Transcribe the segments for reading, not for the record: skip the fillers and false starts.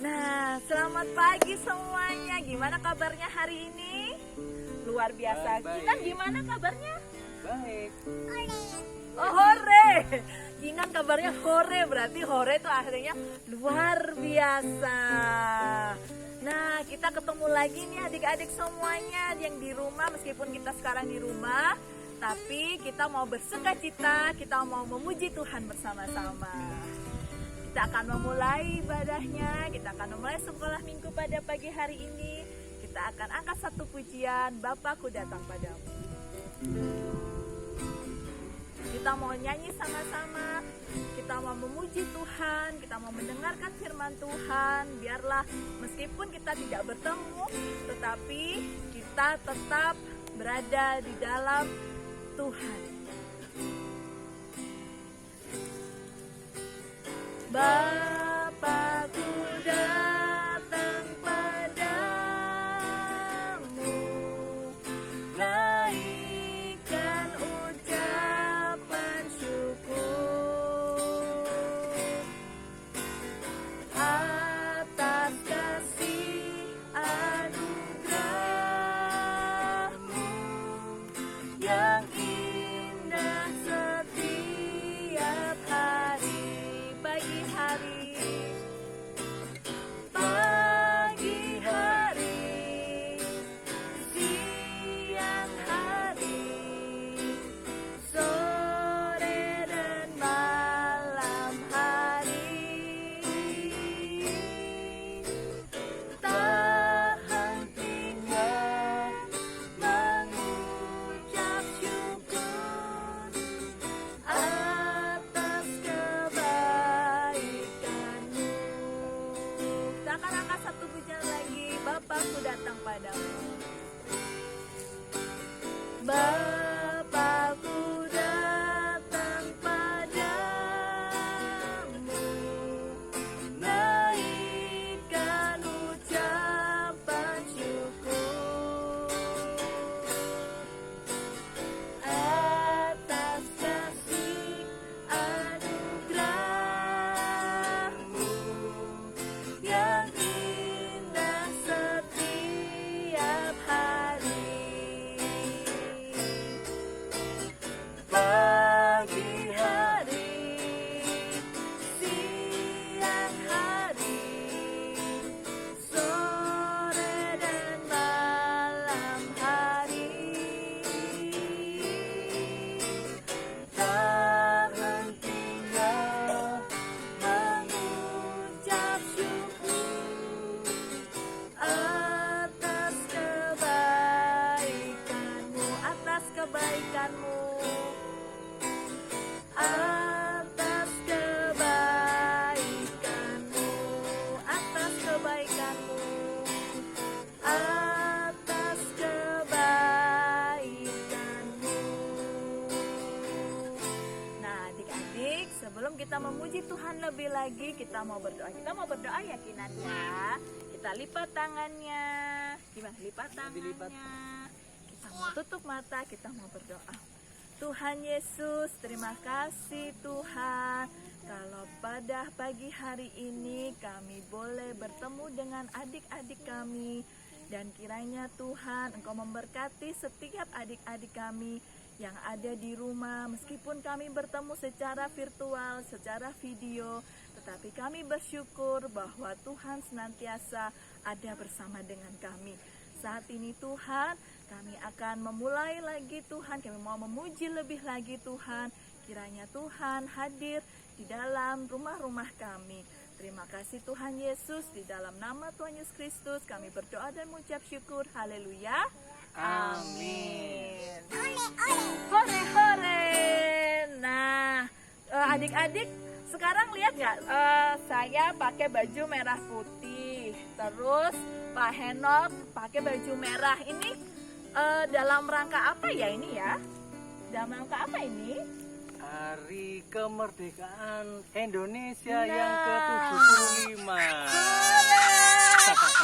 Nah, selamat pagi semuanya. Gimana kabarnya hari ini? Luar biasa. Baik. Ginan gimana kabarnya? Baik. Oh, hore. Ginan kabarnya hore, berarti hore itu artinya luar biasa. Nah, kita ketemu lagi nih adik-adik semuanya yang di rumah. Meskipun kita sekarang di rumah, tapi kita mau bersukacita, kita mau memuji Tuhan bersama-sama. Kita akan memulai ibadahnya, kita akan memulai sekolah minggu pada pagi hari ini. Kita akan angkat satu pujian, Bapakku datang padamu. Kita mau nyanyi sama-sama, kita mau memuji Tuhan, kita mau mendengarkan firman Tuhan. Biarlah meskipun kita tidak bertemu, tetapi kita tetap berada di dalam Tuhan. Bapakku datang padamu, naikkan ucapan syukur atas kasih anugerah-Mu yang indah setiap hari. Pagi hari, siang hari, sore dan malam hari, tak hentinya mengucap syukur atas kebaikan-Mu. Kita akan angkat satu pujian lagi, Bapakku datang padamu. Bapakku datang padamu, naikkan ucapan syukur atas kasih anugerah-Mu yang indah setiap hari. Pagi hari, siang hari, sore dan malam hari, tak hentinya mengucap syukur atas kebaikan-Mu, atas kebaikan-Mu, atas kebaikan-Mu, atas kebaikan-Mu, atas kebaikan-Mu. Nah, adik-adik, sebelum kita memuji Tuhan lebih lagi, kita mau berdoa. Kita mau berdoa ya, Kinan ya. Kita lipat tangannya. Gimana? Lipat Dilipat. tangannya. Kita mau tutup mata, kita mau berdoa. Tuhan Yesus, terima kasih Tuhan. Kalau pada pagi hari ini kami boleh bertemu dengan adik-adik kami. Dan kiranya Tuhan, Engkau memberkati setiap adik-adik kami yang ada di rumah. Meskipun kami bertemu secara virtual, secara video, tetapi kami bersyukur bahwa Tuhan senantiasa ada bersama dengan kami. Saat ini Tuhan, kami akan memulai lagi Tuhan, kami mau memuji lebih lagi Tuhan. Kiranya Tuhan hadir di dalam rumah-rumah kami. Terima kasih Tuhan Yesus, di dalam nama Tuhan Yesus Kristus kami berdoa dan mengucap syukur. Haleluya. Amin. Hore-hore. Nah, adik-adik sekarang lihat nggak? Saya pakai baju merah putih. Terus Pak Henok pakai baju merah. Ini dalam rangka apa ya ini ya? Dalam rangka apa ini? Hari Kemerdekaan Indonesia Nah. yang ke-75.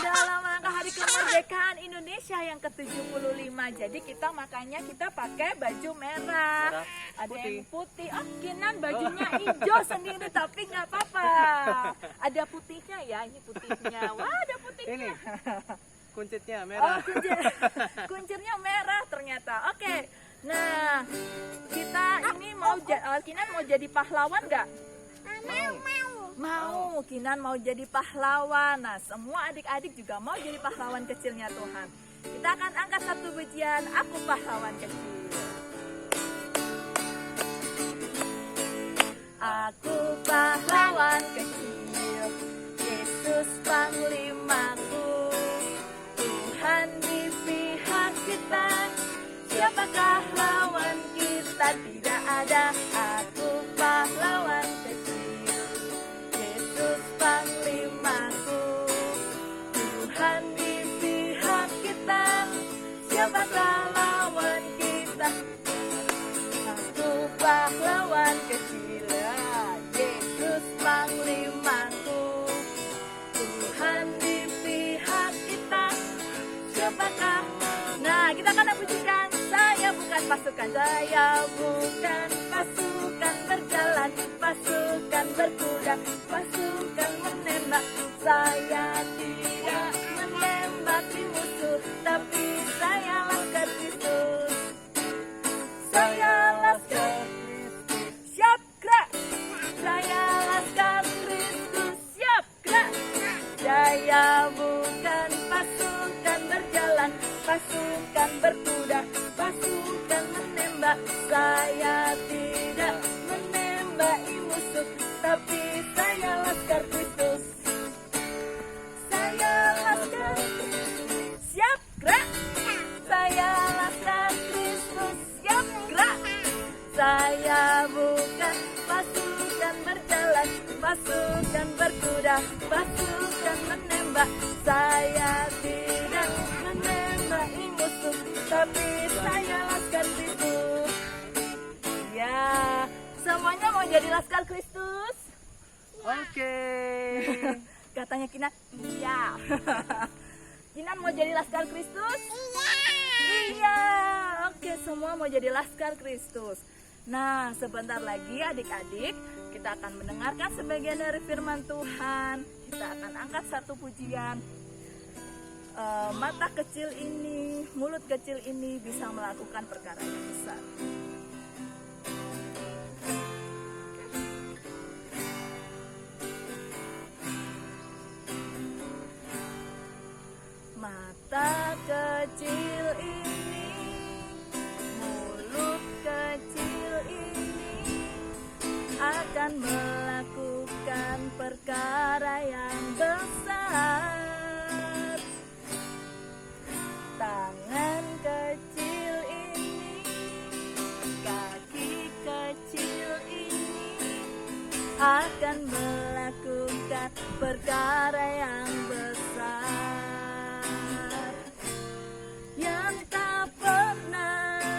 Dalam rangka Hari Kemerdekaan Indonesia yang yang ke-75. Jadi kita makanya kita pakai baju merah. Merah, Ada putih. yang putih. Oh, Kinan bajunya hijau sendiri tapi nggak apa-apa. Ada putihnya ya, ini putihnya. Wah, ada putihnya. Ini kuncitnya Oh, merah. kuncirnya merah ternyata. Oke. Nah, kita ini mau Kinan mau jadi pahlawan nggak? Mau. Kinan mau jadi pahlawan. Nah, semua adik-adik juga mau jadi pahlawan kecilnya Tuhan. Kita akan angkat satu pujian, Aku Pahlawan Kecil. Aku pahlawan kecil, Yesus panglimaku, Tuhan di pihak kita. Siapakah lawan kita? Tidak ada. Aku pahlawan kecil, Yesus panglimaku, Tuhan di pihak kita. Siapakah lawan kita? Aku pahlawan kecil, Yesus panglimaku, Tuhan di pihak kita. Siapakah? Nah, kita akan pujikan. Saya bukan pasukan, saya bukan pasukan berjalan, pasukan berkuda, pasukan menembak. Saya tidak menembaki musuh, tapi saya laskar Kristus. Saya laskar Kristus, siap gerak. Saya laskar Kristus, siap gerak. Saya bukan pasukan berjalan, pasukan berkuda, pasukan menembak. Saya tidak menembaki musuh, tapi saya laskar Kristus. Saya laskar Kristus, siap gerak. Saya laskar Kristus, siap gerak. Saya bukan pasukan berjalan, pasukan berkuda, pasukan menembak. Saya tidak menembaki musuh, tapi saya laskar Kristus. Ya, semuanya mau jadi laskar Kristus? Oke. Katanya Kinan, iya. Kinan mau jadi laskar Kristus? Iya. Oke, semua mau jadi laskar Kristus. Nah, sebentar lagi adik-adik kita akan mendengarkan sebagian dari firman Tuhan. Kita akan angkat satu pujian. Mata kecil ini, mulut kecil ini bisa melakukan perkara yang besar. Mata kecil ini, mulut kecil ini akan melakukan perkara yang besar. Tangan kecil ini, kaki kecil ini akan melakukan perkara yang besar yang tak pernah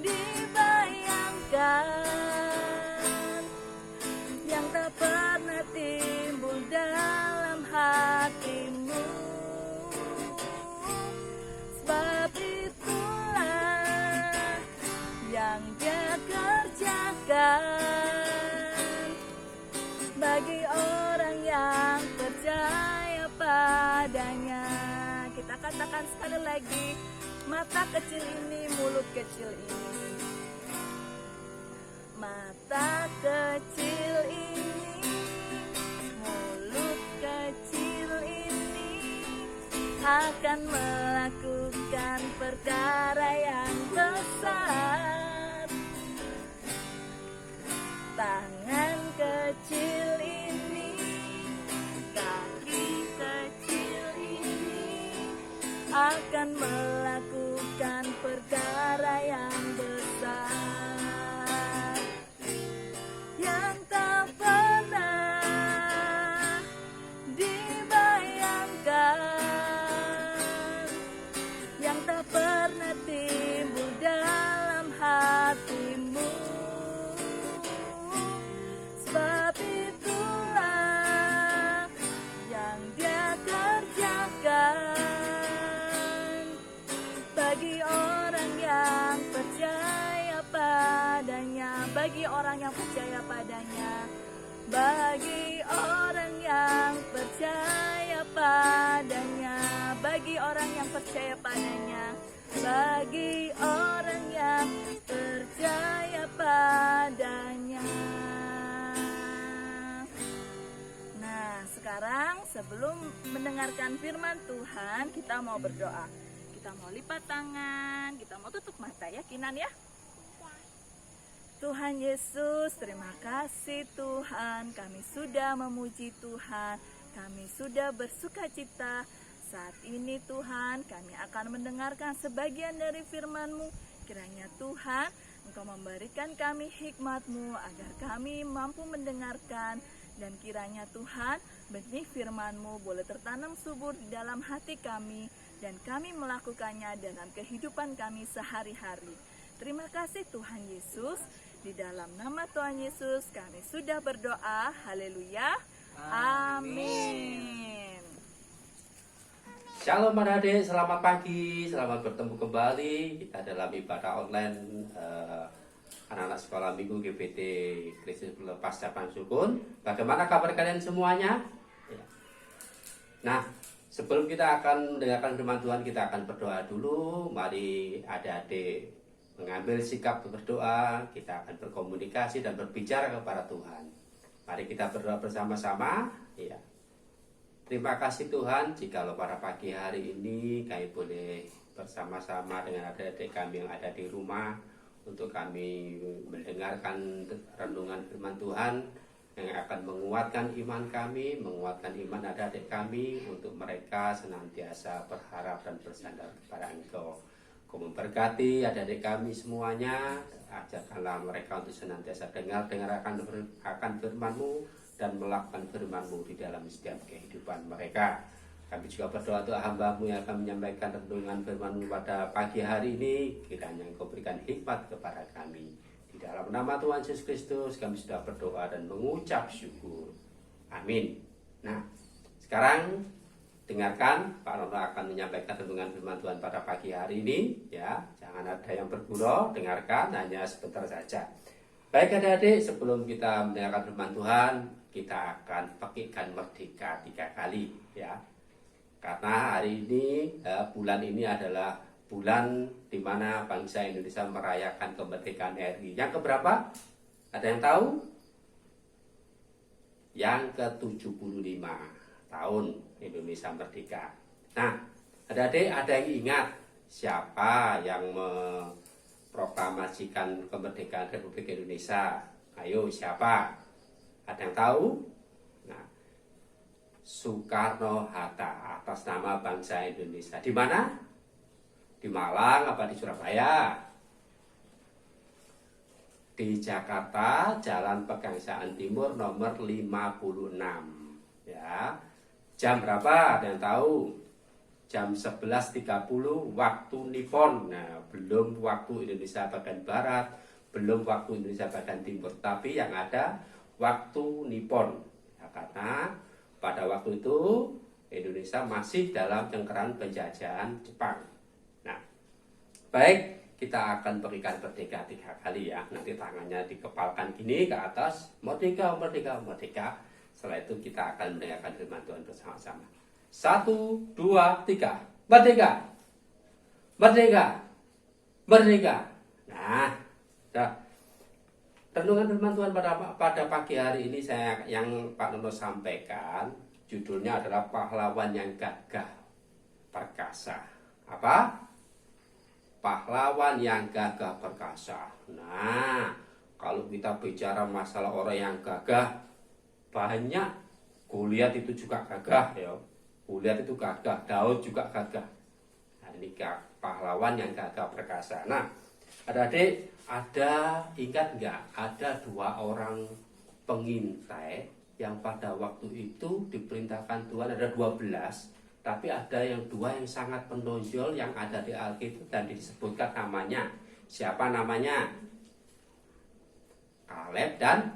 dibayangkan, yang tak pernah timbul dalam hatimu. Sebab itulah yang Dia kerjakan bagi orang yang percaya padanya. Kita katakan sekali lagi, mata kecil ini, mulut kecil ini. Mata kecil ini, mulut kecil ini akan melakukan perkara yang besar. Tangan kecil ini, kaki kecil ini akan melakukan perkara yang besar yang tak pernah dibayangkan, yang tak pernah timbul dalam hatimu. Sebab itulah yang Dia kerjakan percaya padanya. Bagi orang yang percaya padanya. Nah, sekarang sebelum mendengarkan firman Tuhan, kita mau berdoa. Kita mau lipat tangan, kita mau tutup mata ya, Kinan ya. Tuhan Yesus, terima kasih Tuhan. Kami sudah memuji Tuhan, kami sudah bersuka cita. Saat ini Tuhan, kami akan mendengarkan sebagian dari firman-Mu. Kiranya Tuhan, Engkau memberikan kami hikmat-Mu agar kami mampu mendengarkan. Dan kiranya Tuhan, benih firman-Mu boleh tertanam subur di dalam hati kami. Dan kami melakukannya dalam kehidupan kami sehari-hari. Terima kasih Tuhan Yesus. Di dalam nama Tuhan Yesus kami sudah berdoa. Haleluya. Amin. Shalom adik-adik, selamat pagi, selamat bertemu kembali. Kita dalam ibadah online anak-anak sekolah minggu GPT Kristus Pasca Pansukun. Bagaimana kabar kalian semuanya? Ya. Nah, sebelum kita akan mendengarkan firman Tuhan, kita akan berdoa dulu. Mari adik-adik mengambil sikap berdoa, kita akan berkomunikasi dan berbicara kepada Tuhan. Mari kita berdoa bersama-sama. Ya. Terima kasih Tuhan, jikalau pada pagi hari ini kami boleh bersama-sama dengan adik-adik kami yang ada di rumah untuk kami mendengarkan renungan firman Tuhan yang akan menguatkan iman kami, menguatkan iman adik-adik kami untuk mereka senantiasa berharap dan bersandar kepada Engkau. Kau memberkati adik-adik kami semuanya, ajarkanlah mereka untuk senantiasa dengar akan firman-Mu dan melakukan firman-Mu di dalam setiap kehidupan mereka. Kami juga berdoa untuk hamba-Mu yang akan menyampaikan renungan firman-Mu pada pagi hari ini, kiranya Engkau berikan hikmat kepada kami. Di dalam nama Tuhan Yesus Kristus kami sudah berdoa dan mengucap syukur. Amin. Nah, sekarang dengarkan, Pak Rono akan menyampaikan renungan firman Tuhan pada pagi hari ini. Ya, jangan ada yang bergurau, dengarkan hanya sebentar saja. Baik adik-adik, sebelum kita mendengarkan firman Tuhan, kita akan pekikan merdeka 3 kali. Ya, karena hari ini, bulan ini adalah bulan di mana bangsa Indonesia merayakan kemerdekaan RI. Yang keberapa? Ada yang tahu? Yang ke-75 tahun Indonesia merdeka. Nah, adik-adik ada yang ingat siapa yang memproklamasikan kemerdekaan Republik Indonesia? Ayo, siapa? Ada yang tahu? Nah, Soekarno-Hatta atas nama bangsa Indonesia. Di mana? Di Malang apa di Surabaya? Di Jakarta, Jalan Pegangsaan Timur nomor 56. Ya. Jam berapa? Ada yang tahu? Jam 11.30 waktu Nippon. Nah, belum waktu Indonesia bagian Barat, belum waktu Indonesia bagian Timur, tapi yang ada waktu Nippon. Ya, karena pada waktu itu Indonesia masih dalam cengkeram penjajahan Jepang. Nah, baik, kita akan berikan merdeka 3 kali ya. Nanti tangannya dikepalkan gini ke atas. Merdeka, merdeka, merdeka. Setelah itu kita akan mendengarkan firman Tuhan bersama-sama. 1, 2, 3. Merdeka! Merdeka! Merdeka! Nah, renungan firman Tuhan pada pagi hari ini yang Pak Nono sampaikan, judulnya adalah pahlawan yang gagah perkasa. Apa? Pahlawan yang gagah perkasa. Nah, kalau kita bicara masalah orang yang gagah, banyak. Goliat itu juga gagah ya. Goliat itu gagah, Daud juga gagah. Nah, ini pahlawan yang gagah perkasa. Nah, adik-adik, ingat nggak? Ada 2 orang pengintai yang pada waktu itu diperintahkan Tuhan, ada 12. Tapi ada yang 2 yang sangat menonjol yang ada di Alkitab dan disebutkan namanya. Siapa namanya? Kaleb dan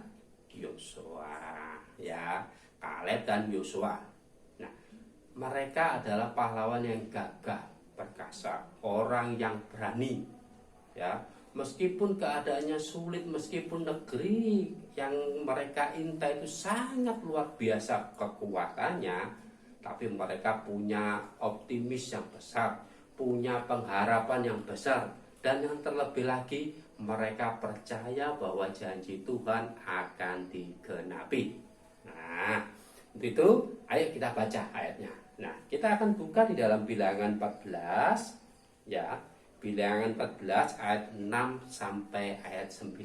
Yosua. Ya, Kaleb dan Yosua. Nah, mereka adalah pahlawan yang gagah perkasa, orang yang berani. Ya, meskipun keadaannya sulit, meskipun negeri yang mereka intai itu sangat luar biasa kekuatannya, tapi mereka punya optimis yang besar, punya pengharapan yang besar, dan yang terlebih lagi mereka percaya bahwa janji Tuhan akan digenapi. Nah, untuk itu ayo kita baca ayatnya. Nah, kita akan buka di dalam Bilangan 14 ya. Bilangan 14 ayat 6 sampai ayat 9.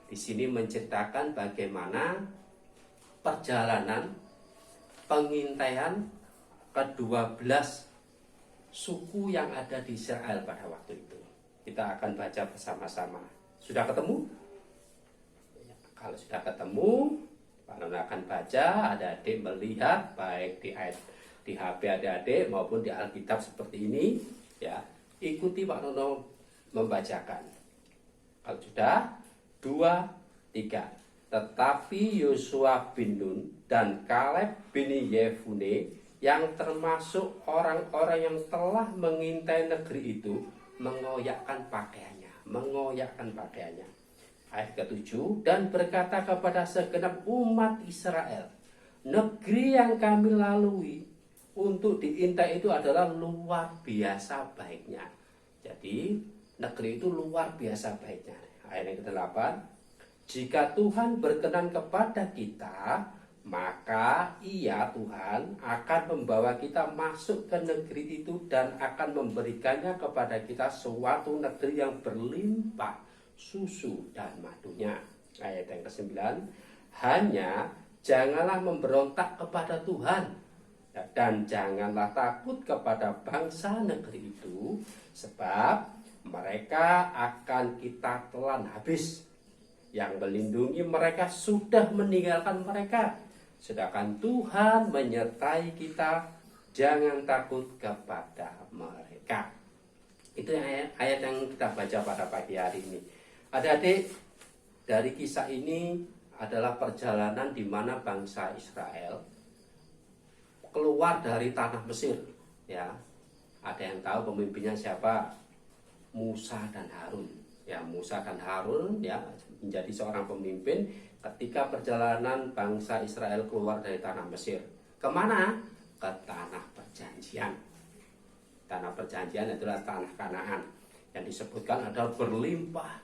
Di sini menceritakan bagaimana perjalanan pengintaian ke-12 suku yang ada di Israel pada waktu itu. Kita akan baca bersama-sama. Sudah ketemu? Ya, kalau sudah ketemu, Pak Nono akan baca, adik-adik melihat baik di HP adik-adik maupun di Alkitab seperti ini. Ya, ikuti Pak Nono membacakan. Kalau sudah, 2, 3. Tetapi Yosua bin Nun dan Kaleb bin Yefune yang termasuk orang-orang yang telah mengintai negeri itu mengoyakkan pakaiannya. Ayat ke-7, dan berkata kepada segenap umat Israel, negeri yang kami lalui untuk diintai itu adalah luar biasa baiknya. Jadi negeri itu luar biasa baiknya. Ayat yang ke-8, jika Tuhan berkenan kepada kita, maka Ia Tuhan akan membawa kita masuk ke negeri itu dan akan memberikannya kepada kita suatu negeri yang berlimpah susu dan madunya. Ayat yang ke-9, hanya janganlah memberontak kepada Tuhan dan janganlah takut kepada bangsa negeri itu, sebab mereka akan kita telan habis. Yang melindungi mereka sudah meninggalkan mereka, sedangkan Tuhan menyertai kita, jangan takut kepada mereka. Itu ayat yang kita baca pada pagi hari ini. Adik-adik, dari kisah ini adalah perjalanan di mana bangsa Israel keluar dari tanah Mesir. Ya, ada yang tahu pemimpinnya siapa? Musa dan Harun. Ya, Musa dan Harun ya menjadi seorang pemimpin ketika perjalanan bangsa Israel keluar dari tanah Mesir. Kemana? Ke tanah perjanjian. Tanah perjanjian adalah tanah Kanaan yang disebutkan adalah berlimpah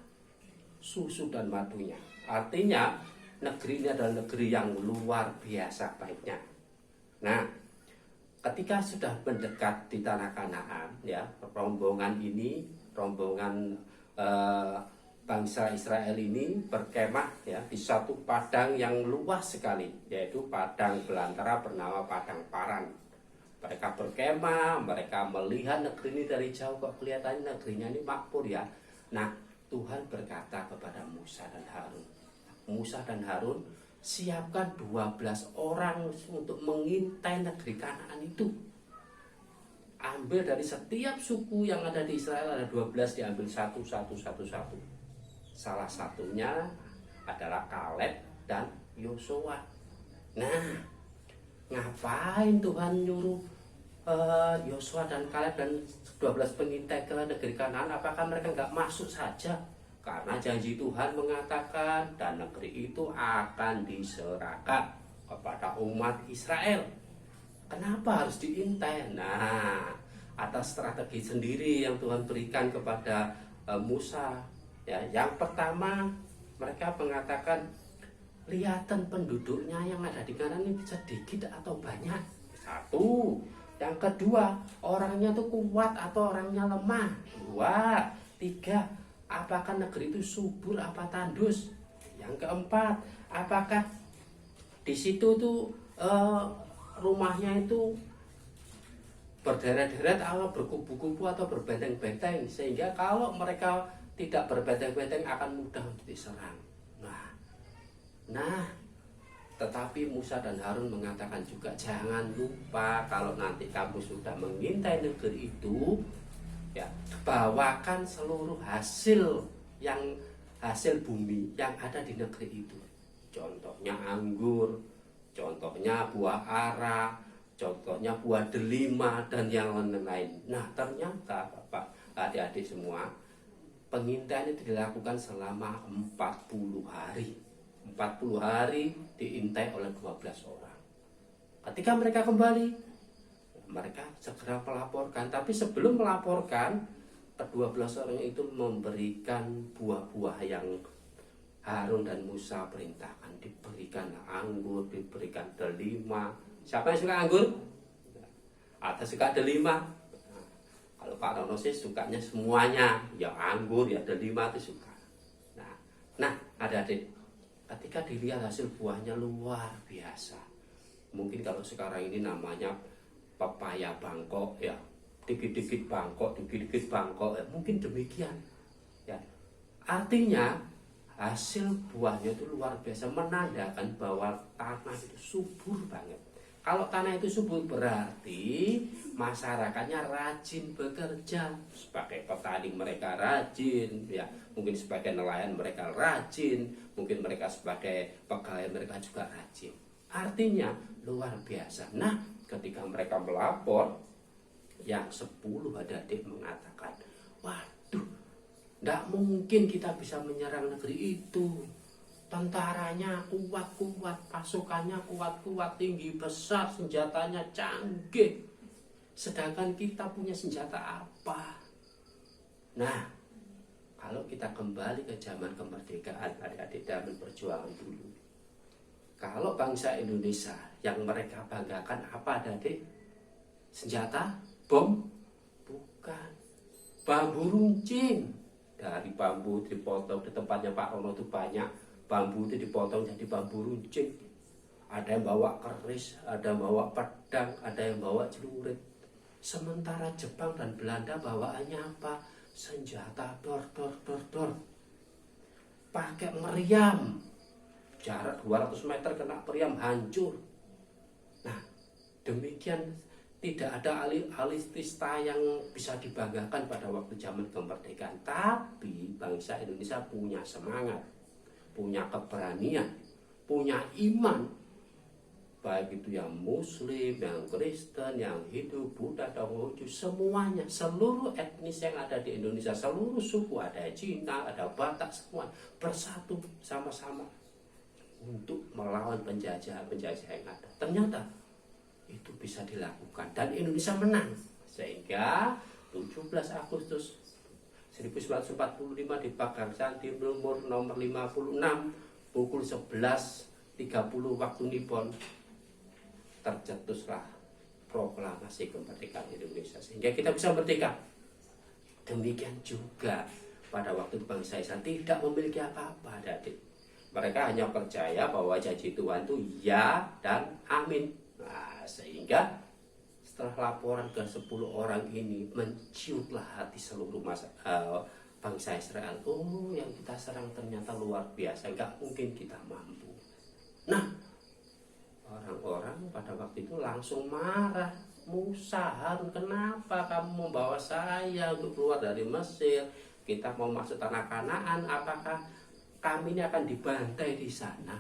susu dan madunya. Artinya negeri ini adalah negeri yang luar biasa baiknya. Nah, ketika sudah mendekat di tanah Kanaan, ya rombongan bangsa Israel ini berkemah ya di satu padang yang luas sekali, yaitu padang belantara bernama Padang Paran. Mereka berkemah, mereka melihat negeri ini dari jauh, kok kelihatannya negerinya ini makmur ya. Nah, Tuhan berkata kepada Musa dan Harun, siapkan 12 orang untuk mengintai negeri Kanaan itu. Ambil dari setiap suku yang ada di Israel, ada 12, diambil satu. Salah satunya adalah Kaleb dan Yosua. Nah, ngapain Tuhan nyuruh Yosua dan Kaleb dan 12 pengintai ke negeri Kanaan? Apakah mereka nggak masuk saja? Karena janji Tuhan mengatakan dan negeri itu akan diserahkan kepada umat Israel. Kenapa harus diintai? Nah, atas strategi sendiri yang Tuhan berikan kepada Musa. Ya, yang pertama mereka mengatakan, lihatan penduduknya yang ada di Kanaan ini sedikit atau banyak. Satu. Yang kedua, orangnya itu kuat atau orangnya lemah. 2. 3. Apakah negeri itu subur apa tandus? Yang keempat, apakah di situ tuh rumahnya itu berderet-deret atau berkubu-kubu atau berbenteng-benteng, sehingga kalau mereka tidak berbenteng-benteng akan mudah untuk diserang. Nah, tetapi Musa dan Harun mengatakan juga, jangan lupa kalau nanti kamu sudah mengintai negeri itu, ya, bawakan seluruh hasil bumi yang ada di negeri itu. Contohnya anggur, contohnya buah ara, contohnya buah delima, dan yang lain-lain. Nah, ternyata Bapak, adik-adik semua, pengintaian itu dilakukan selama 40 hari. 40 hari diintai oleh 12 orang. Ketika mereka kembali, mereka segera melaporkan. Tapi sebelum melaporkan, kedua belas orang itu memberikan buah-buah yang Harun dan Musa perintahkan. Diberikan anggur, diberikan delima. Siapa yang suka anggur? Atau suka delima? Nah, kalau Pak Rono sih sukanya semuanya, ya anggur, ya delima itu suka. Nah, adik-adik, ketika dilihat hasil buahnya luar biasa. Mungkin kalau sekarang ini namanya pepaya Bangkok, ya dikit-dikit Bangkok, dikit-dikit Bangkok, ya mungkin demikian. Ya, artinya hasil buahnya itu luar biasa, menandakan bahwa tanah itu subur banget. Kalau tanah itu subur berarti masyarakatnya rajin bekerja. Sebagai petani mereka rajin, ya mungkin sebagai nelayan mereka rajin, mungkin mereka sebagai pegawai mereka juga rajin. Artinya luar biasa. Nah, ketika mereka melapor, yang 10 adik-adik mengatakan, waduh, tidak mungkin kita bisa menyerang negeri itu. Tentaranya kuat-kuat, pasukannya kuat-kuat, tinggi besar, senjatanya canggih. Sedangkan kita punya senjata apa? Nah, kalau kita kembali ke zaman kemerdekaan, adik-adik zaman perjuangan dulu. Kalau bangsa Indonesia yang mereka banggakan apa, adik? Senjata? Bom? Bukan. Bambu runcing. Dari bambu dipotong, di tempatnya Pak Rono itu banyak. Bambu itu dipotong jadi bambu runcing. Ada yang bawa keris, ada yang bawa pedang, ada yang bawa celurit. Sementara Jepang dan Belanda bawaannya apa? Senjata dor. Pakai meriam. Jarak 200 meter kena meriam hancur. Nah, demikian tidak ada alutsista yang bisa dibanggakan pada waktu zaman kemerdekaan. Tapi bangsa Indonesia punya semangat, punya keberanian, punya iman. Baik itu yang Muslim, yang Kristen, yang Hindu, Buddha, Konghucu, semuanya, seluruh etnis yang ada di Indonesia, seluruh suku, ada Cina, ada Batak, semua bersatu sama-sama untuk melawan penjajah yang ada. Ternyata itu bisa dilakukan dan Indonesia menang. Sehingga 17 Agustus 1945 di Pagar Sandi nomor 56 pukul 11.30 waktu Nippon tercetuslah proklamasi kemerdekaan Indonesia sehingga kita bisa merdeka. Demikian juga pada waktu bangsa Israel tidak memiliki apa-apa, adik. Mereka hanya percaya bahwa janji Tuhan itu ya dan amin. Nah, sehingga setelah laporan ke 10 orang ini menciutlah hati seluruh bangsa Israel. Oh, yang kita serang ternyata luar biasa, nggak mungkin kita mampu. Nah, orang-orang pada waktu itu langsung marah. Musa, Harun, kenapa kamu membawa saya untuk keluar dari Mesir? Kita mau masuk tanah Kanaan, apakah kami ini akan dibantai di sana?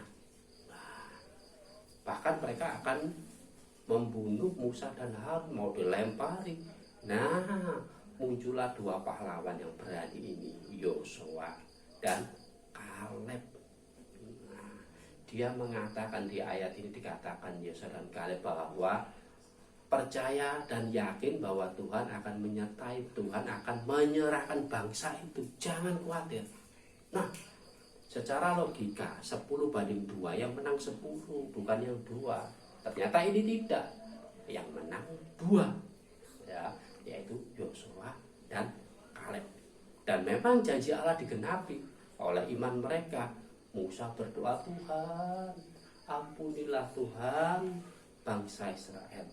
Nah, bahkan mereka akan membunuh Musa dan Harun, mau dilempari. Nah, muncullah 2 pahlawan yang berani ini, Yosua dan Kaleb. Nah, dia mengatakan di ayat ini dikatakan Yosua dan Kaleb bahwa percaya dan yakin bahwa Tuhan akan menyertai, Tuhan akan menyerahkan bangsa itu. Jangan khawatir. Nah, secara logika 10-2 yang menang 10 bukan yang 2. Ternyata ini tidak, yang menang 2 ya, yaitu Yosua dan Kaleb. Dan memang janji Allah digenapi oleh iman mereka. Musa berdoa, Tuhan ampunilah Tuhan bangsa Israel,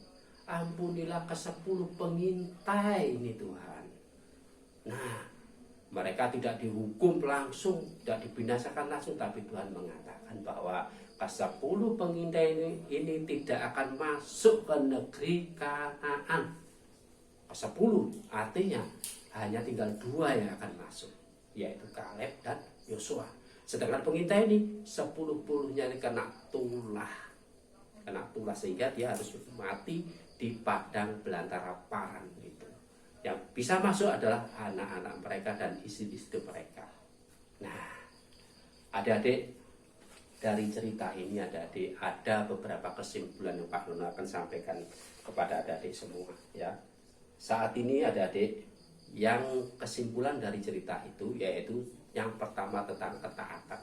ampunilah ke-10 pengintai ini Tuhan. Nah, mereka tidak dihukum langsung, tidak dibinasakan langsung, tapi Tuhan mengatakan bahwa ke-10 pengintai ini tidak akan masuk ke negeri Kanaan. Ke-10 artinya hanya tinggal 2 yang akan masuk, yaitu Kaleb dan Yosua. Sedangkan pengintai ini 10-10-nya ini kena tulah sehingga dia harus mati di padang belantara Paran itu. Yang bisa masuk adalah anak-anak mereka dan istri-istri mereka. Nah, adik-adik, dari cerita ini adik-adik ada beberapa kesimpulan yang Pak Dono akan sampaikan kepada adik-adik semua ya. Saat ini adik-adik yang kesimpulan dari cerita itu yaitu yang pertama tentang ketaatan.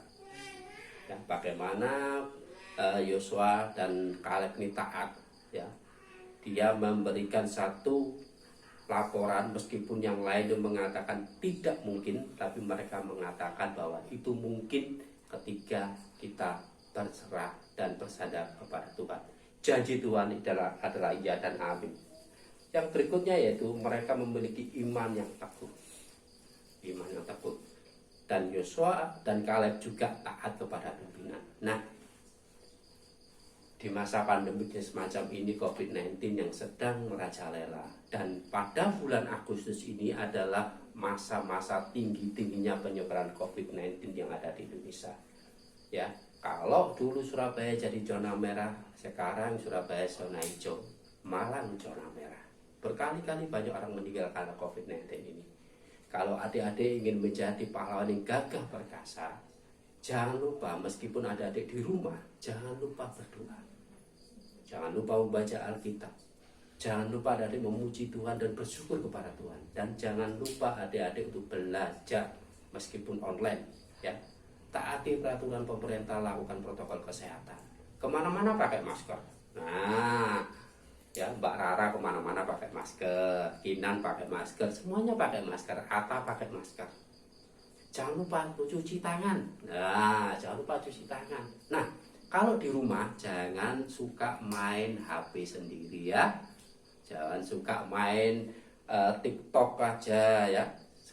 Ya, bagaimana Yosua dan Kaleb ini taat ya. Dia memberikan satu laporan meskipun yang lain mengatakan tidak mungkin, tapi mereka mengatakan bahwa itu mungkin ketika kita berserah dan bersandar kepada Tuhan. Janji Tuhan adalah iya dan amin. Yang berikutnya yaitu mereka memiliki iman yang teguh. Iman yang teguh. Dan Yosua dan Kaleb juga taat kepada pimpinan. Nah, di masa pandemi semacam ini COVID-19 yang sedang merajalela dan pada bulan Agustus ini adalah masa-masa tinggi-tingginya penyebaran COVID-19 yang ada di Indonesia. Ya, kalau dulu Surabaya jadi zona merah, sekarang Surabaya zona hijau, Malang zona merah. Berkali-kali banyak orang meninggal karena COVID-19 ini. Kalau adik-adik ingin menjadi pahlawan yang gagah perkasa, jangan lupa meskipun adik-adik di rumah, jangan lupa berdoa. Jangan lupa membaca Alkitab. Jangan lupa adik-adik memuji Tuhan dan bersyukur kepada Tuhan. Dan jangan lupa adik-adik untuk belajar meskipun online. Ya, taati peraturan pemerintah, lakukan protokol kesehatan. Kemana-mana pakai masker. Nah, ya Mbak Rara kemana-mana pakai masker, Kinan pakai masker, semuanya pakai masker, Atta pakai masker. Jangan lupa cuci tangan. Nah, jangan lupa cuci tangan. Nah, kalau di rumah jangan suka main HP sendiri ya. Jangan suka main TikTok aja ya.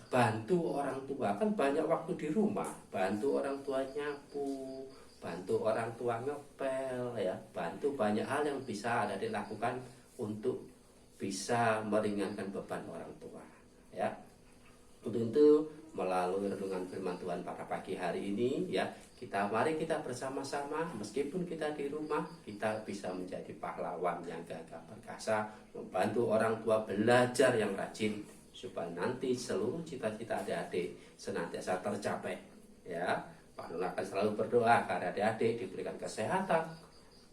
Bantu orang tua, kan banyak waktu di rumah. Bantu orang tua nyapu, bantu orang tua ngepel ya. Bantu banyak hal yang bisa ada dilakukan untuk bisa meringankan beban orang tua ya. Untuk itu melalui renungan firman Tuhan pada pagi hari ini ya, mari kita bersama-sama meskipun kita di rumah, kita bisa menjadi pahlawan yang gagah perkasa, membantu orang tua belajar yang rajin supaya nanti seluruh cita-cita adik-adik senantiasa tercapai ya. Pak Dono akan selalu berdoa agar adik-adik diberikan kesehatan,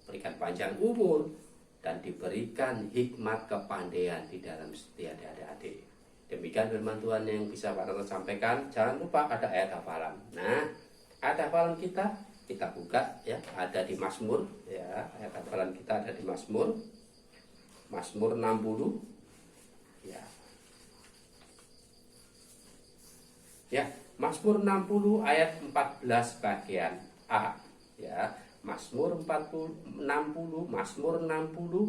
berikan panjang umur, dan diberikan hikmat kepandaian di dalam setiap adik-adik. Demikian firman Tuhan yang bisa Pak Dono sampaikan. Jangan lupa ada ayat hafalan. Nah, ayat hafalan kita buka ya, ada di Mazmur ya. Ayat hafalan kita ada di Mazmur 60 ya. Ya, Mazmur 60 ayat 14 bagian A ya. Mazmur 60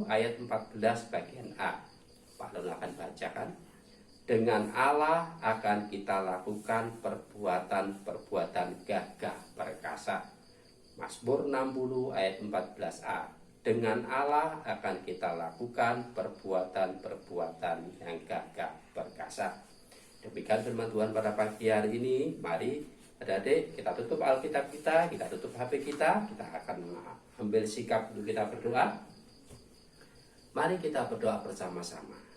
ayat 14 bagian A. Pak Dono akan bacakan. Dengan Allah akan kita lakukan perbuatan-perbuatan gagah perkasa. Mazmur 60 ayat 14a. Dengan Allah akan kita lakukan perbuatan-perbuatan yang gagah perkasa. Demikian firman Tuhan pada pagi hari ini. Mari adik-adik kita tutup Alkitab kita tutup HP kita akan ambil sikap untuk kita berdoa. Mari kita berdoa bersama-sama.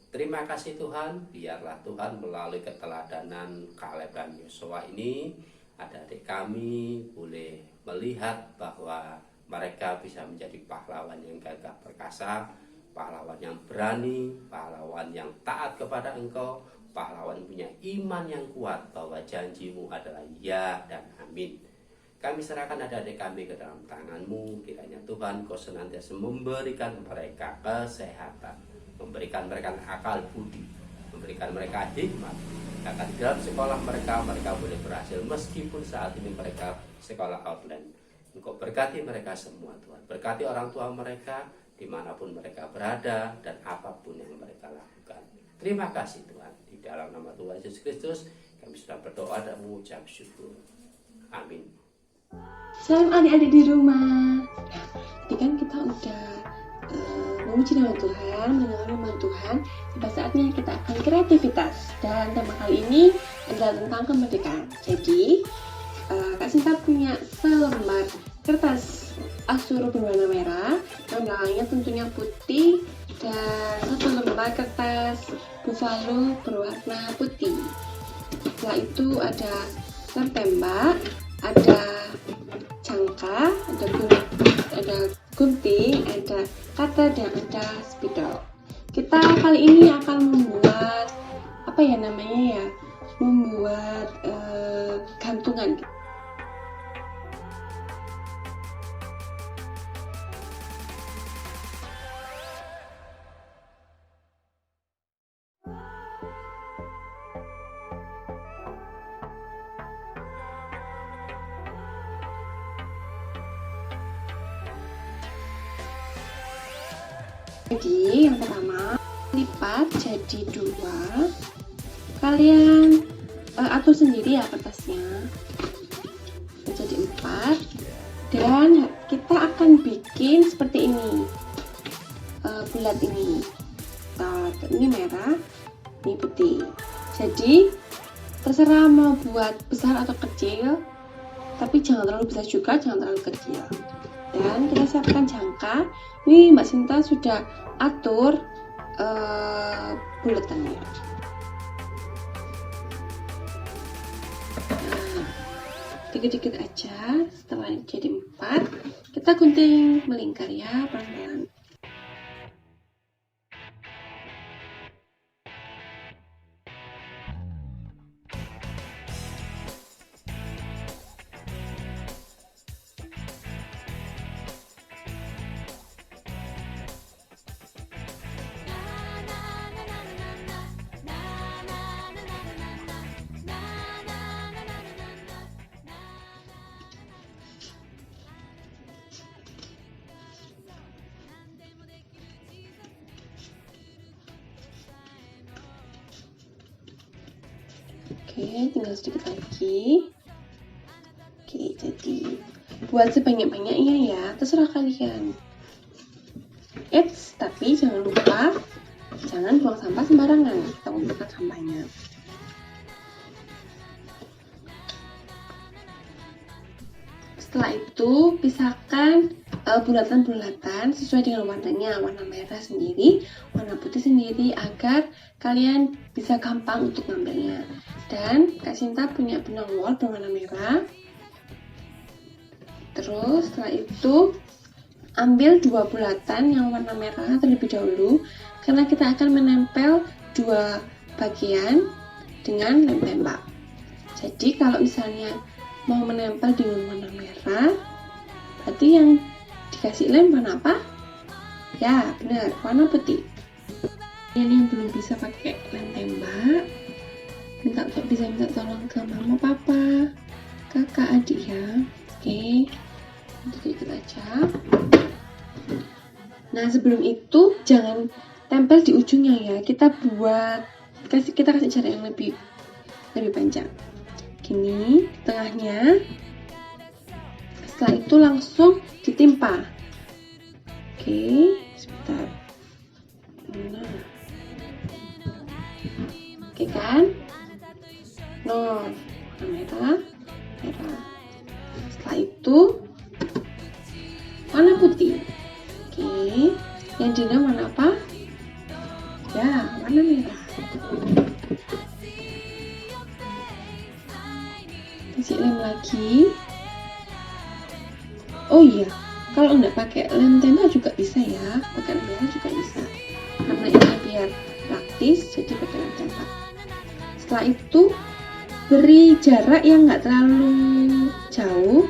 Terima kasih Tuhan, biarlah Tuhan melalui keteladanan Kaleb dan Yosua ini, adik-adik kami boleh melihat bahwa mereka bisa menjadi pahlawan yang gagah perkasa, pahlawan yang berani, pahlawan yang taat kepada Engkau, pahlawan punya iman yang kuat bahwa janji-Mu adalah ya dan amin. Kami serahkan adik-adik kami ke dalam tangan-Mu, kiranya Tuhan Kau senantiasa memberikan mereka kesehatan, memberikan mereka akal budi, memberikan mereka hikmat, agar di dalam sekolah mereka boleh berhasil meskipun saat ini mereka sekolah outline. Engkau berkati mereka semua Tuhan, berkati orang tua mereka dimanapun mereka berada dan apapun yang mereka lakukan. Terima kasih Tuhan, di dalam nama Tuhan Yesus Kristus kami sudah berdoa dan mengucap syukur. Amin. Salam adik-adik di rumah. Nah, tadi kan kita udah memuji nama Tuhan, mendengar firman Tuhan. Tiba saatnya kita akan kreativitas. Dan tema kali ini adalah tentang kemerdekaan. Jadi, Kak Sinta punya selembar kertas asur berwarna merah, yang belakangnya tentunya putih, dan satu lembar kertas buffalo berwarna putih. Setelah itu ada lem tembak, ada cangkok jangka, ada gunting, ada cutter, dan ada spidol. Kita kali ini akan membuat apa ya namanya ya? Membuat gantungan. Jadi yang pertama, lipat jadi 2. Kalian atur sendiri ya kertasnya menjadi 4, dan kita akan bikin seperti ini. Bulat ini, ini merah, ini putih. Jadi terserah mau buat besar atau kecil, tapi jangan terlalu besar juga, jangan terlalu kecil. Dan kita siapkan jangka. Ini Mbak Sinta sudah atur buletannya. Nah, dikit-dikit aja. Setelah jadi 4, kita gunting melingkar ya, pelan-pelan. Oke, tinggal sedikit lagi. Oke, jadi buat sebanyak-banyaknya ya, terserah kalian. Tapi jangan lupa, jangan buang sampah sembarangan. Kita kumpulkan sampahnya. Setelah itu, pisahkan bulatan-bulatan sesuai dengan warnanya. Warna merah sendiri, warna putih sendiri, agar kalian bisa gampang untuk ngambilnya. Dan Kak Sinta punya benang wol berwarna merah. Terus setelah itu ambil 2 bulatan yang warna merah terlebih dahulu, karena kita akan menempel 2 bagian dengan lem tembak. Jadi kalau misalnya mau menempel dengan warna merah, berarti yang dikasih lem warna apa? Ya benar, warna putih. Yang belum bisa pakai lem tembak, bisa minta tolong ke mama, papa, kakak, adik ya. Oke, dikit aja. Nah sebelum itu jangan tempel di ujungnya ya. Kita kasih jarak yang lebih panjang. Gini, tengahnya. Setelah itu langsung ditimpa. Oke, sebentar. Nah, oke kan? Merah. Setelah itu warna putih. Oke, yang di dalam warna apa? Ya, warna merah. Kasih lem lagi. Oh iya, kalau nggak pakai lem tembak juga bisa ya, pakai lem merah juga bisa. Karena ini biar praktis, jadi pakai lem tembak. Setelah itu beri jarak yang nggak terlalu jauh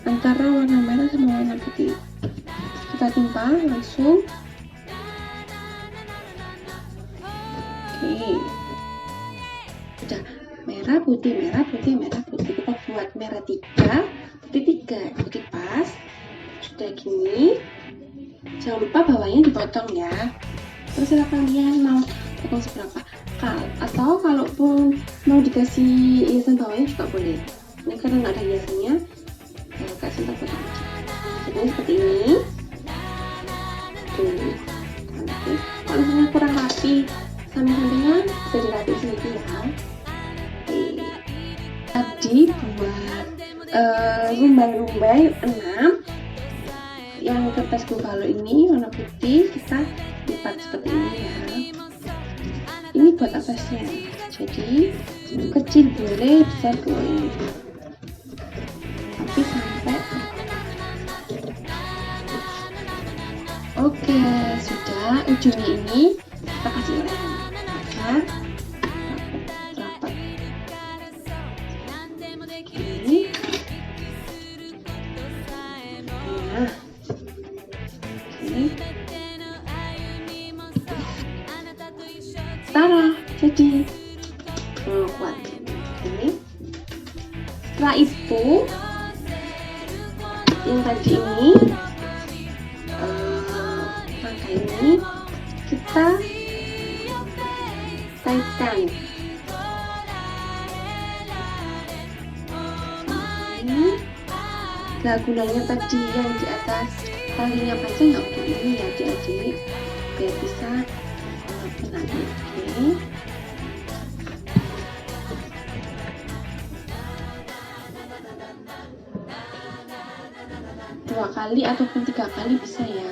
antara warna merah sama warna putih. Kita timpa langsung. Oke, udah merah putih. Kita buat merah 3, putih 3, jadi pas. Sudah gini, jangan lupa bawahnya dipotong ya. Terserah kalian mau potong seberapa. Atau kalaupun mau dikasih hiasan bawahnya juga boleh. Ini karena nggak ada hiasannya, Kak Sinta potong aja. Jadi seperti ini. Tuh, cantik. Kalau misalnya kurang rapi samping-sampingnya bisa dirapi sendiri ya. Tadi buat rumbai-rumbai 6 yang kertas buffalo ini warna putih, kita lipat seperti ini ya. Ini buat atasnya, jadi kecil boleh, besar boleh, tapi sampai Oke, sudah. Ujungnya ini kita kasih lem agar rapat. Ini. Nah. Oke. Tara, jadi kuat. Oke. Setelah itu, yang tadi ini, rangka ini kita kaitkan. Ini gak gunanya tadi yang di atas talinya panjang ya untuk ini ya adik-adik, biar bisa menarik. Oke. Dua kali ataupun 3 kali bisa ya,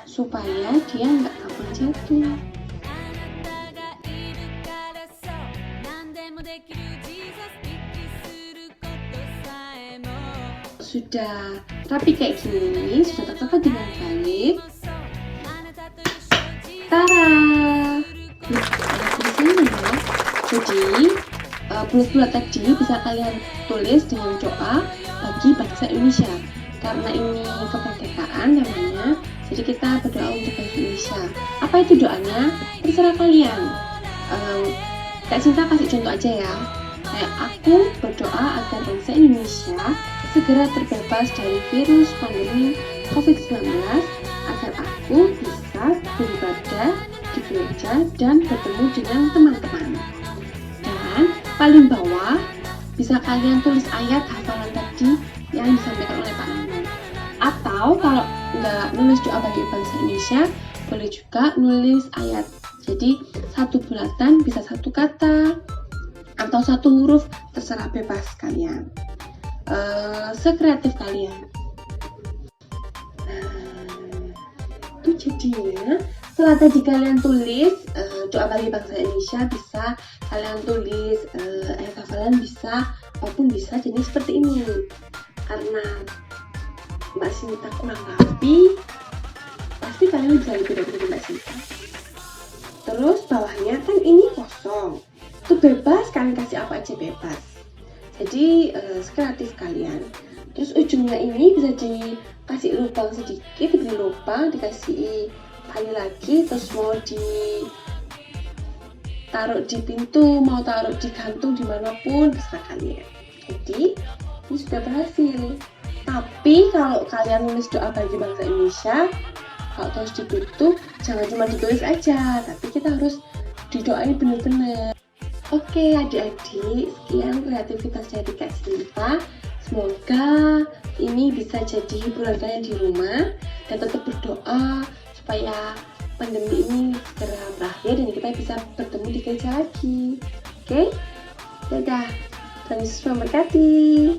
supaya dia nggak gampang jatuh. Sudah rapi kayak gini, sudah tercatat dengan baik. Tara, ada tulisannya ya. Jadi bulat-bulat tadi bisa kalian tulis dengan doa bagi bangsa Indonesia. Karena ini kemerdekaan namanya, jadi kita berdoa untuk bangsa Indonesia. Apa itu doanya? Terserah kalian. Kak Cinta kasih contoh aja ya. Kayak aku berdoa agar bangsa Indonesia segera terbebas dari virus pandemi COVID-19, agar aku bisa beribadah di gereja dan bertemu dengan teman-teman. Dan paling bawah bisa kalian tulis ayat hafalan tadi yang disampaikan oleh Pak Nano. Atau kalau nggak nulis doa bagi bangsa Indonesia, boleh juga nulis ayat. Jadi satu bulatan bisa satu kata atau satu huruf, terserah bebas kalian. Sekreatif kalian. Nah, itu jadinya setelah tadi kalian tulis doa bagi bangsa Indonesia, bisa kalian tulis ayat hafalan, bisa apapun bisa. Jadi seperti ini. Karena Mbak Sinta kurang rapi, pasti kalian bisa lebih dari Mbak Sinta. Terus bawahnya kan ini kosong, itu bebas, kalian kasih apa aja bebas. Jadi kreatif kalian. Terus ujungnya ini bisa dikasih lubang sedikit, diberi lubang, dikasih tali lagi, terus mau ditaruh di pintu, mau taruh di gantung, dimanapun terserah kalian. Jadi ini sudah berhasil. Tapi kalau kalian nulis doa bagi bangsa Indonesia, kalau terus ditutup, jangan cuma ditulis aja, tapi kita harus didoain bener-bener. Oke adik-adik, sekian kreativitas dari Kak Sinta. Semoga ini bisa jadi hiburan kalian di rumah, dan tetap berdoa supaya pandemi ini segera berakhir dan kita bisa bertemu di gereja lagi. Oke, dadah, Tuhan Yesus memberkati.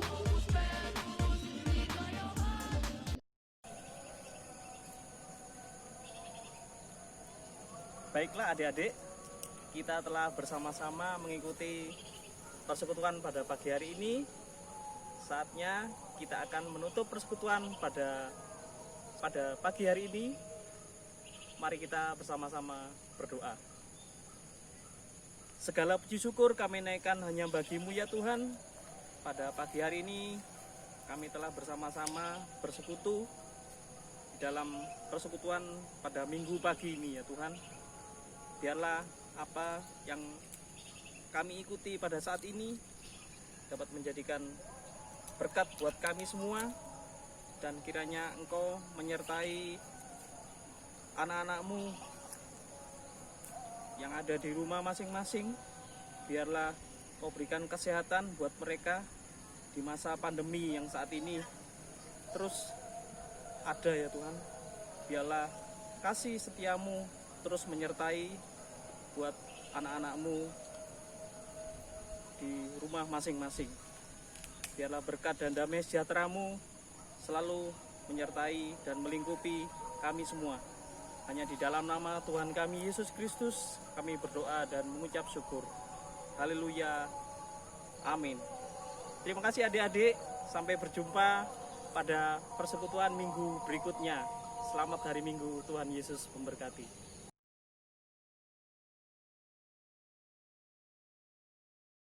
Baiklah adik-adik, kita telah bersama-sama mengikuti persekutuan pada pagi hari ini. Saatnya kita akan menutup persekutuan pada pagi hari ini. Mari kita bersama-sama berdoa. Segala puji syukur kami naikkan hanya bagi-Mu ya Tuhan. Pada pagi hari ini kami telah bersama-sama bersekutu di dalam persekutuan pada minggu pagi ini ya Tuhan. Biarlah apa yang kami ikuti pada saat ini dapat menjadikan berkat buat kami semua, dan kiranya Engkau menyertai anak-anak-Mu yang ada di rumah masing-masing. Biarlah Kau berikan kesehatan buat mereka di masa pandemi yang saat ini terus ada ya Tuhan. Biarlah kasih setiamu terus menyertai buat anak-anak-Mu di rumah masing-masing. Biarlah berkat dan damai sejahtera-Mu selalu menyertai dan melingkupi kami semua. Hanya di dalam nama Tuhan kami Yesus Kristus kami berdoa dan mengucap syukur. Haleluya. Amin. Terima kasih adik-adik. Sampai berjumpa pada persekutuan minggu berikutnya. Selamat hari Minggu, Tuhan Yesus memberkati.